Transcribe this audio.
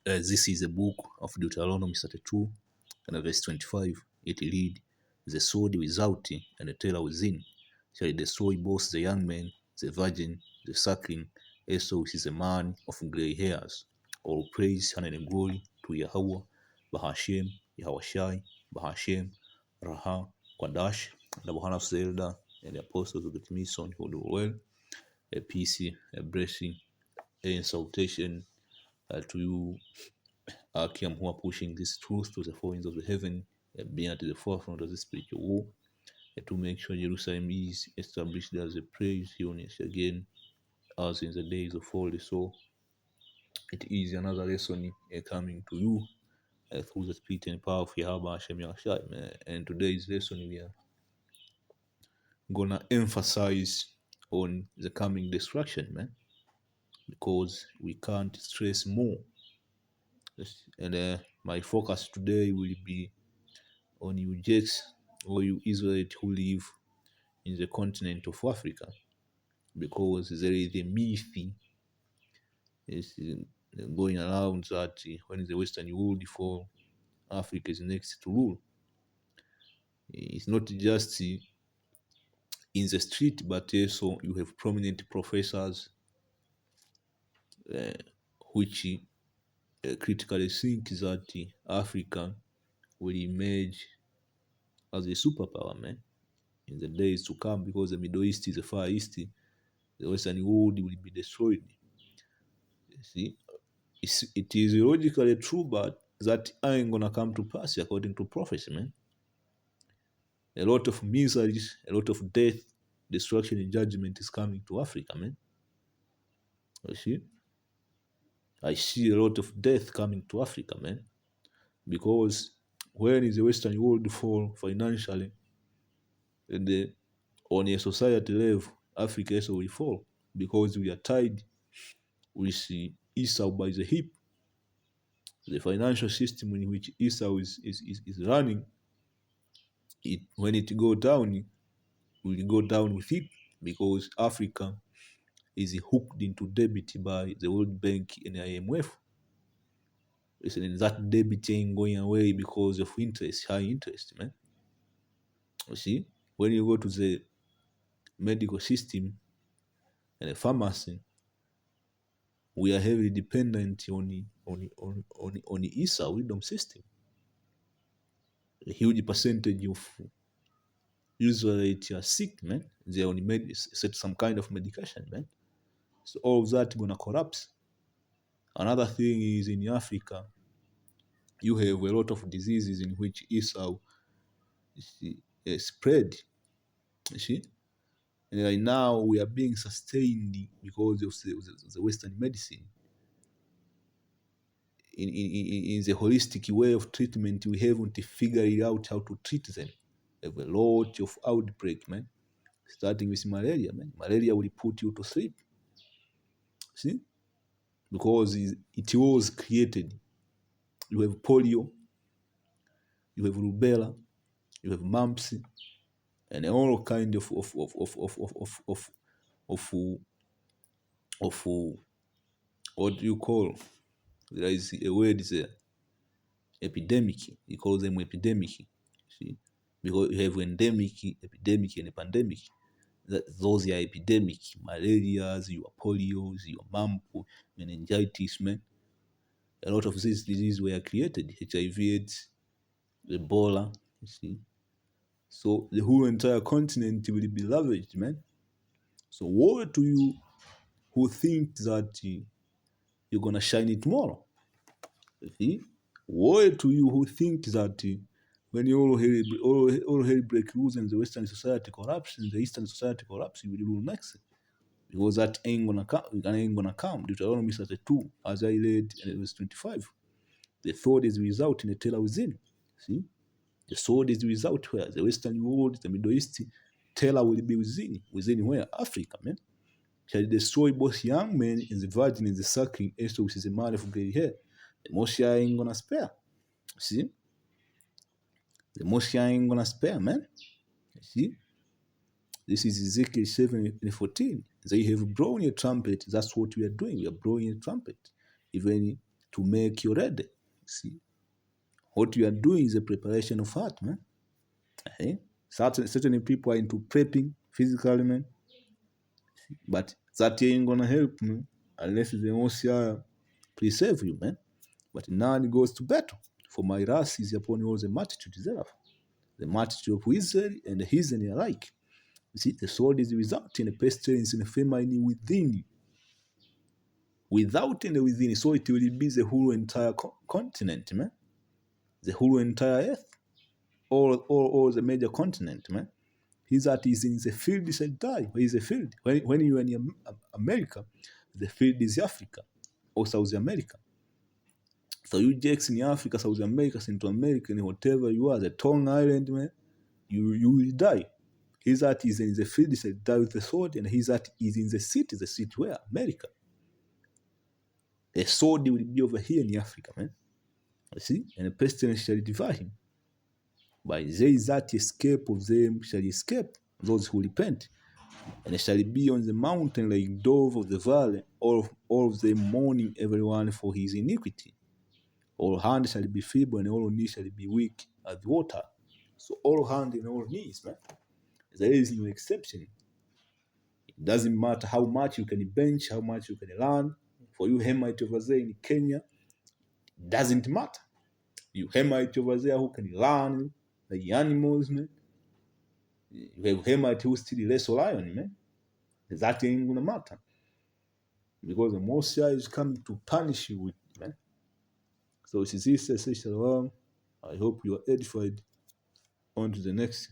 This is the book of Deuteronomy 32 and verse 25. It reads, "The sword without and the terror within shall destroy both the young man, the virgin, the suckling, also is a man of grey hairs. All praise and glory to Yahweh, Bahashem, Yahushai, Bahashem, Raha, Kwadash, the Bahana of Zelda, and the apostles of the Mission who do well. A peace, a blessing, a salutation to you, Akim, who are pushing this truth to the four winds of the heaven, being at the forefront of the spiritual war, to make sure Jerusalem is established as a praise unit again, as in the days of old. So it is another lesson coming to you through the spirit and power of Yahweh Hashem Yahshai. And today's lesson we are gonna emphasize on the coming destruction, man, because we can't stress more. And my focus today will be on you Jakes or you Israelites who live in the continent of Africa, because there is a myth is going around that when the Western world fall, Africa is next to rule. It's not just in the street, but also you have prominent professors which critically think that Africa will emerge as a superpower, man, in the days to come, because the Middle East is the Far East, the Western world will be destroyed. You see, it is logically true, but that ain't gonna come to pass according to prophecy, man. A lot of miseries, a lot of death, destruction, and judgment is coming to Africa, man. You see, I see a lot of death coming to Africa, man, because when is the Western world fall financially, and on a society level, Africa also will fall, because we are tied with Esau by the hip. The financial system in which Esau is running, when it go down, will go down with it, because Africa is hooked into debt by the World Bank and the IMF. Listen, that debt ain't going away because of interest, high interest, man. You see, when you go to the medical system and the pharmacy, we are heavily dependent on the Esau wisdom system. A huge percentage of Israelites are sick, man. They only set some kind of medication, man. So all of that gonna collapse. Another thing is, in Africa, you have a lot of diseases in which Esau spread. You see, and right now we are being sustained because of the Western medicine. In the holistic way of treatment, we haven't figured out how to treat them. We have a lot of outbreak, man. Starting with malaria, man. Malaria will put you to sleep. See? Because it was created. You have polio, you have rubella, you have mumps, and all kind of what do you call? There is a word there. Epidemic. We call them epidemic. See? Because you have endemic, epidemic, and a pandemic. Those are epidemic. Malarias, your polios, your mump, meningitis, man. A lot of these diseases were created. HIV/AIDS, Ebola, you see. So the whole entire continent will be ravaged, man. So woe to you who think that you're gonna shine it tomorrow. You see? Woe to you who think that when all hell break loose and the Western society collapses and the Eastern society collapses, you will rule next. Because that ain't gonna come. Deuteronomy 32, as I read in verse 25. The sword is without and the terror within. See? The sword is without where? The Western world, the Middle East, terror will be within. Within where? Africa, man. Shall destroy both young men and the virgin and the suckling, also which is a man of gray hair. The Moshiach ain't gonna spare. See? The Moshiach ain't gonna spare, man. See? This is Ezekiel 7:14. They have blown a trumpet. That's what we are doing. We are blowing a trumpet, even to make you ready. See, what you are doing is a preparation of heart, man. Okay? Certain people are into prepping physically, man. But that ain't gonna help, man, unless the OCR preserve you, man. But none goes to battle. For my wrath is upon all the multitude thereof. The multitude of Israel and the heathen alike. You see, the sword is without and the pestilence and the famine within. Without and within. So it will be the whole entire continent, man. The whole entire earth. All the major continent, man. He that is in the field shall die. Where is the field? When you are in America, the field is Africa or South America. So you Jakes in Africa, South America, Central America, and whatever you are, the Tongue Island, man, you will die. He that is in the field shall die with the sword, and he that is in the city where? America. The sword will be over here in Africa, man. You see? And the pestilence shall devour him. But they that escape of them shall escape, those who repent. And it shall be on the mountain like dove of the valley, all of them mourning everyone for his iniquity. All hands shall be feeble, and all knees shall be weak as water. So all hands and all knees, man. There is no exception. It doesn't matter how much you can bench, how much you can run. For you Hamite over there in Kenya, it doesn't matter. You Hamite over there who can run like animals, man. You have Hamite who still wrestle lion, man. That ain't gonna matter. Because the Messiah is coming to punish you with, man. So this is shalom. I hope you are edified. On to the next.